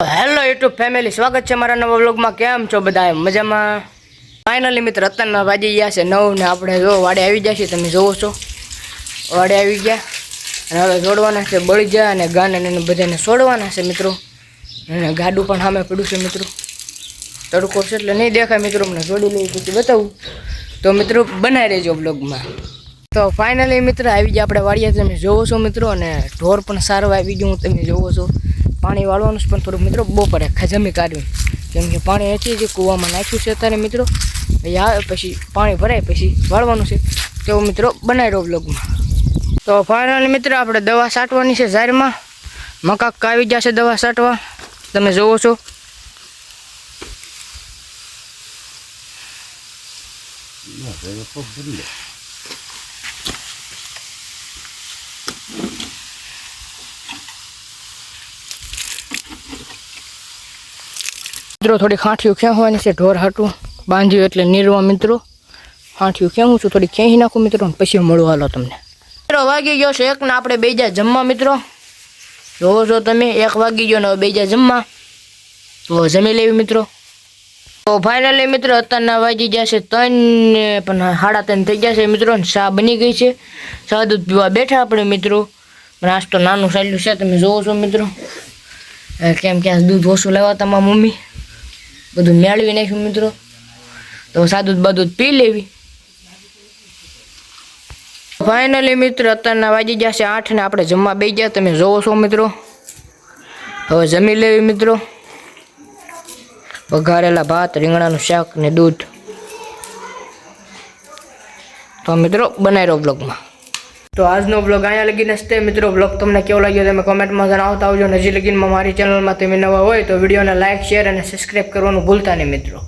Hello YouTube family, સ્વાગત છે મારા નવા વ્લોગમાં। કેમ છો બધા? મજામાં? ફાઇનલી મિત્ર અત્યારના વાજી ગયા છે 9 ને આપણે જો વાડે આવી ગયા છીએ। તમે જોવો છો વાડે આવી ગયા અને હવે જોડવાના છે બળી જાય અને ગાને એને બધાને છોડવાના છે મિત્રો। અને ગાડું પણ સામે પડ્યું છે મિત્રો, તડકો છે એટલે નહીં દેખાય મિત્રો, મને જોડી લઈ પછી બતાવું તો મિત્રો બનાવી રહેજો વ્લોગમાં। તો ફાઇનલી મિત્ર આવી ગયા આપણે વાડીએ, તમે જોવો છો મિત્રો, અને ઢોર પણ સારું આવી ગયું તમે જોવો છો। પાણી વાળવાનું છે પણ થોડુંક મિત્રો બપોરે ખજમી કાઢ્યું, કેમ કે પાણી નથી જે કૂવામાં નાખ્યું છે અત્યારે મિત્રો, એ આવે પછી પાણી ભરાય પછી વાળવાનું છે તેવો મિત્રો બનાવી રહ્યો બ્લોગમાં। તો ફાઇનલી મિત્ર આપણે દવા છાંટવાની છે ઝારમાં, મકાક આવી ગયા છે દવા છાંટવા, તમે જોવો છો। મિત્રો થોડી ખાંઠિયું ખેંચવાની છે ઢોર હાટું બાંધ્યું એટલે નીરવા મિત્રો, ખાંઠિયું ખેંચું છું, થોડી ખેંચી નાખું મિત્રો પછી મળવા હાલો તમને। મિત્રો વાગી ગયો છે 1 ને આપણે બે જા જમવા મિત્રો, જોવો છો તમે 1 વાગી ગયો ને બે જા જમવા, તો જમી લેવી મિત્રો। તો ફાઇનલી મિત્રો અત્યારના વાગી ગયા છે 3 ને પણ 3:30 થઈ ગયા છે મિત્રો, ચા બની ગઈ છે, ચા દૂધ પીવા બેઠા આપણે મિત્રો। નાસ્તો નાનું ચાલ્યું છે તમે જોવો છો મિત્રો, કેમ કે દૂધ ઓછું લેવાતા મારા મમ્મી બધું મેળવી નાખ્યું મિત્રો, તો સાદું બધું પી લેવી। ફાઇનલી મિત્ર અત્યારના વાગી ગયા છે 8 ને આપણે જમવા બેસી ગયા, તમે જોવો છો મિત્રો, હવે જમી લેવી મિત્રો। વઘારેલા ભાત, રીંગણાનું શાક ને દૂધ, તો મિત્રો બનાવી રહ્યો બ્લોગમાં। તો આજનો બ્લોગ અહીંયા લગીને જ મિત્રો, બ્લોગ તમને કેવો લાગ્યો તમે કોમેન્ટમાં જણાવતા આવજો। હજી લગીનમાં મારી ચેનલમાં તમે નવા હોય તો વિડીયોને લાઇક, શેર અને સબસ્ક્રાઈબ કરવાનું ભૂલતા નહીં મિત્રો।